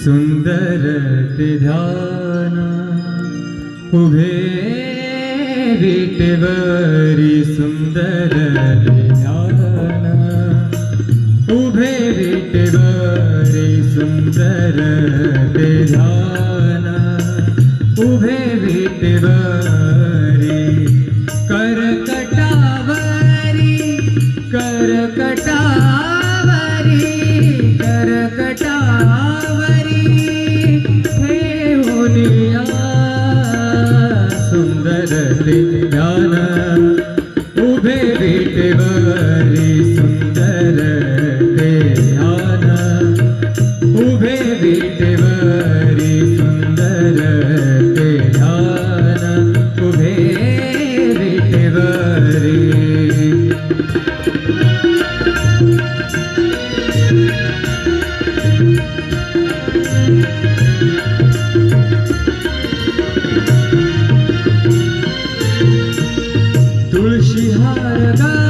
सुंदर ते ध्यान उभे विटेवरी सुंदर ते ध्यान उभे विटेवरी सुंदर ते ध्यान उभे विटेवरी करकटावरी करकटावरी करकटावरी ठेवूनिया सुंदर ते ध्यान उभे विटेवरी सुंदर ते ध्यान उभे विटेवरी सुंदर ते ध्यान उभे विटेवरी तुळशी हार गळा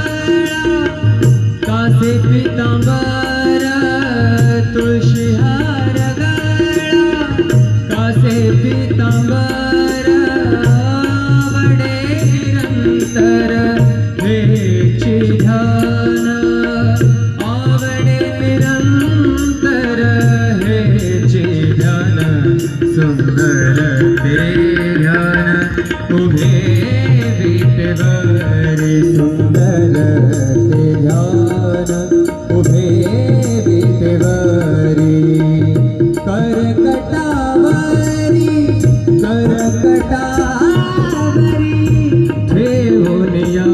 कासे पितांबर तुळशी हार गळा कासे पितांबर आवडे निरंतर हेची ध्यान आवडे निरंतर हेची ध्यान सुंदर ते ध्यान उभे विटेवरी सुंदर ते ध्यान उभे विटेवरी करकटावरी करकटावरी ठेवूनिया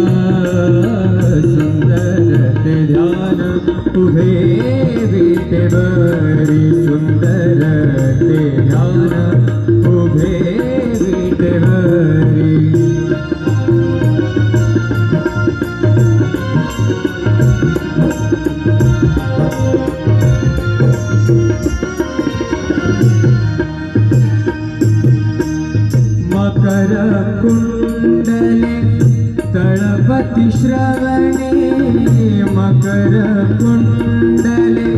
सुंदर ते ध्यान उभे विटेवरी सुंदर ते ध्यान उभे विटेवरी मकर कुंडले तळपति श्रवणे मकर कुंडले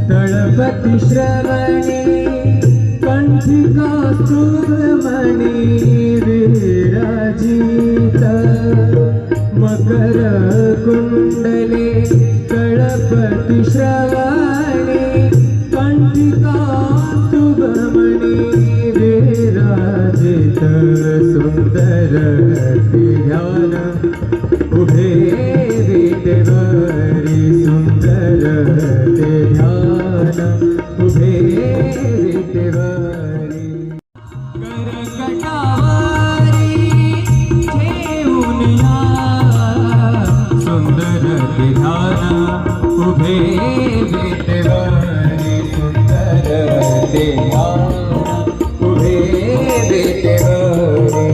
तळपति श्रवणे कंठिका सुमणि विराजित मकर कुंडले तळपति श्रवणे कंठिका सुमणि विराजित सुंदर ते ध्यान उभे विटेवरी सुंदर ते ध्यान उभे विटेवरी करकटावरी ठेवूनिया सुंदर ते ध्यान उभे विटेवरी सुंदर ते ध्यान उभे विटेवरी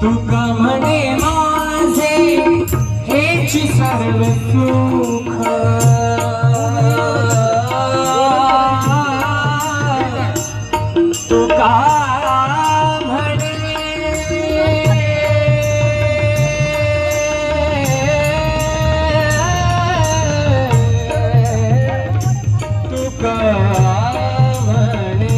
तुका म्हणे माझे हेची सर्व सुख तुका म्हणे तुका म्हणे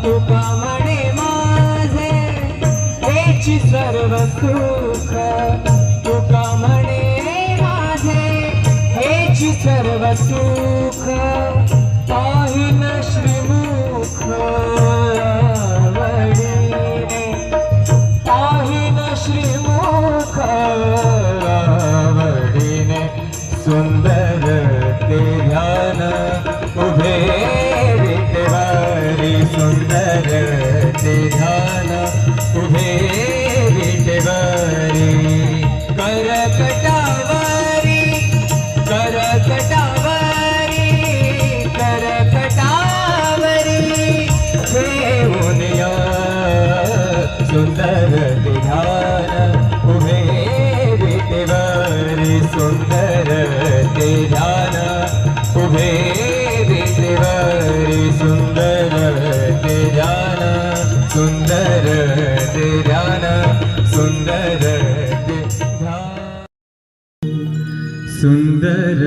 तुका म्हणे माझे हेची सर्व सुख तुका म्हणे माझे हेची सर्व सुख पाहिन श्रीमुख आवडीने पाहिन श्रीमुख आवडीने सुंदर ते ध्यान उभे विटेवरी सुंदर ते ध्यान उभे विटेवरी करकटावरी करकटावरी करकटावरी ठेवूनिया सुंदर सुंदर ते ध्यान सुंदर ते ध्यान सुंदर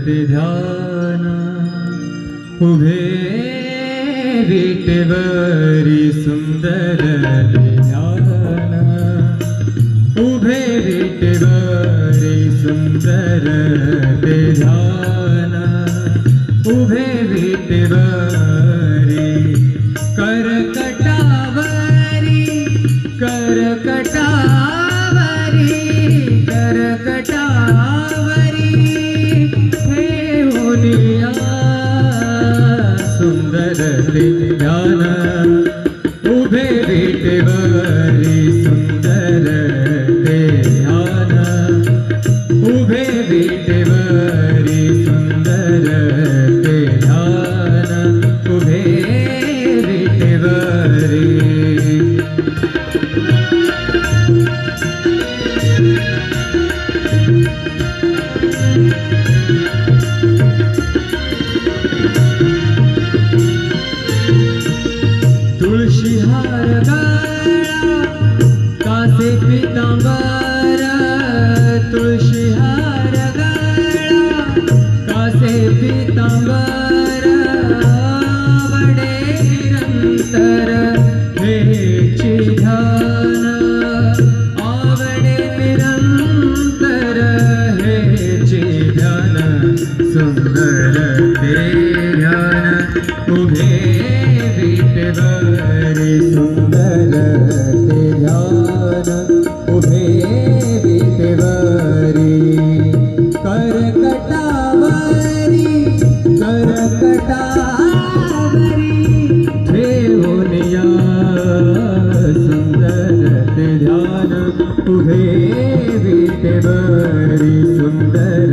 ते ध्यान उभे विटेवरी सुंदर ते ध्यान उभे विटेवरी सुंदर ते ध्यान उभे विटेवरी करकटावरी करकटावरी करकटावरी ठेवूनिया सुंदर ते ध्यान उभे विटेवरी सुंदर ते ध्यान उभे विटेवरी सुंदर ते ध्यान उभे विटेवरी तुळशी हार गळा कासे पितांबर तुळशी हार गळा कासे पितांबर आवडे निरंतर हेची ध्यान आवडे निरंतर हेची ध्यान सुंदर ते ध्यान उभे विटेवरी सुंदर ते ध्यान उभे विटेवरी करकटावरी करकटावरी ठेवूनिया सुंदर ते ध्यान उभे विटेवरी सुंदर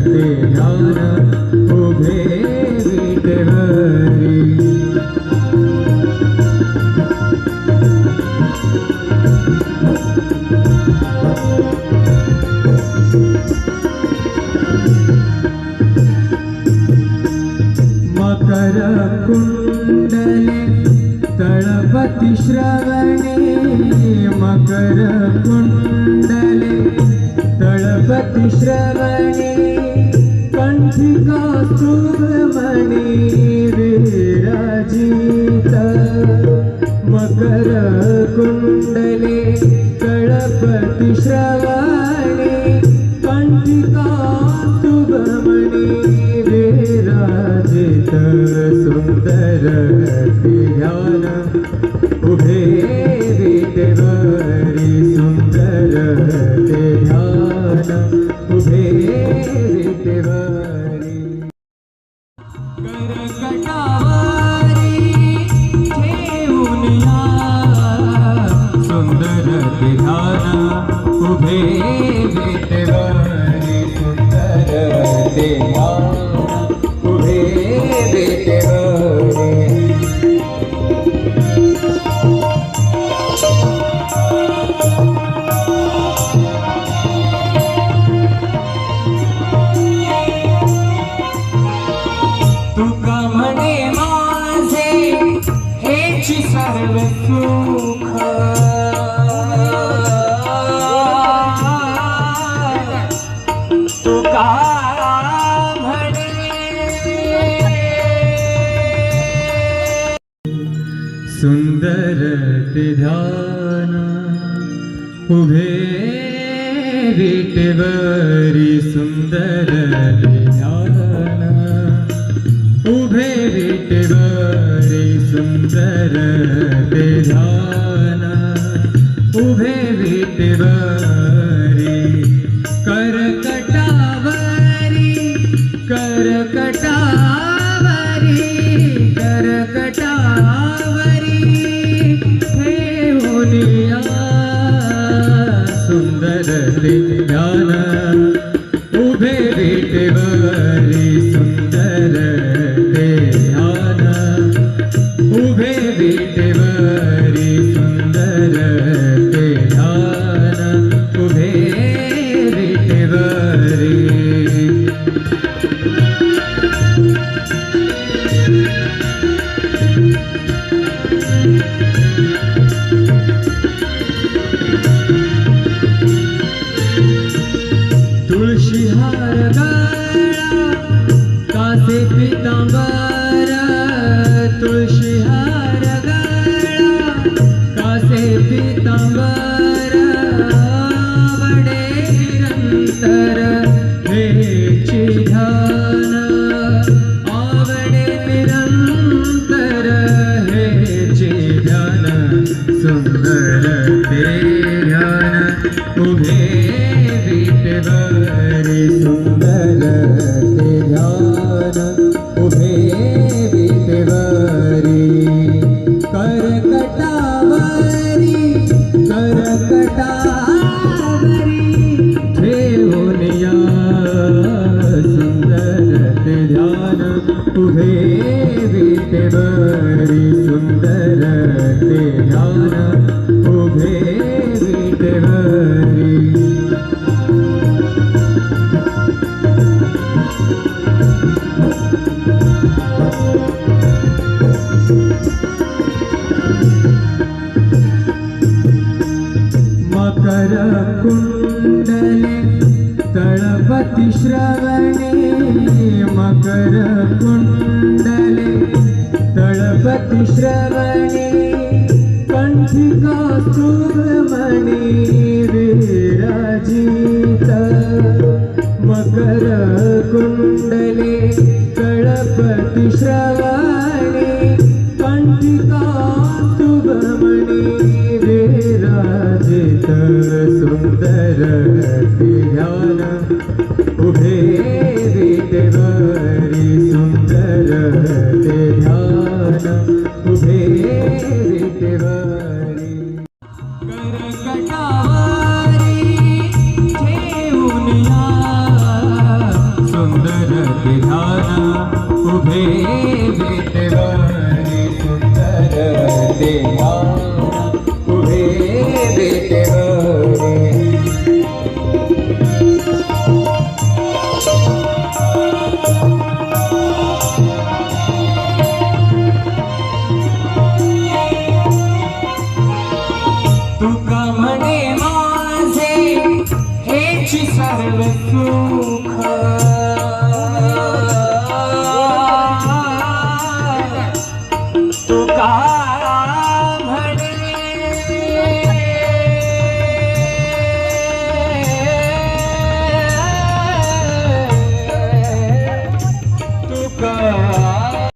ते ध्यान उभे विटेवरी मकर कुंडले तळपति श्रवणे मकर कुंडले तळपति श्रवणे कंठिका सुब्रमणि विराजित मकर कुंडले तळपति श्रवणे कंठिका सुब्रमणि विराजित सुंदर ते ध्यान उभे विटेवरी सुंदर ते ध्यान उभे विटेवरी करकटावरी ठेवूनिया सुंदर ते ध्यान उभे विटेवरी सुंदर ते ध्यान उभे विटेवरी तुका म्हणे माझे हेची सर्व सुख तुका म्हणे सुंदर ते ध्यान उभे विटेवरी सुंदर ते ध्यान उभे विटेवरी सुंदर ते ध्यान उभे विटेवरी करकटावरी करकटावरी करकटावरी ठेवूनिया सुंदर ते ध्यान उभे विटेवरी सुंदर ते ध्यान उभे विटेवरी सुंदर ते ध्यान उभे विटेवरी पीतांबर आवडे निरंतर हेची ध्यान आवडे निरंतर हेची ध्यान सुंदर ते ध्यान उभे विटेवरी सुंदर ते ध्यान उभे विटेवरी करकटावरी ठेवून या सुंदर ते ध्यान उभे विटेवरी सुंदर ते ध्यान उभे विटेवरी मकर कुंडले तळपति श्रवणे मकर कुंडले तळपति श्रवणे कंठिका सुमणि विराजित मकर कुंडले तळपति श्रवणे कंठिका सुमणि विराजित सुंदर ते ध्यान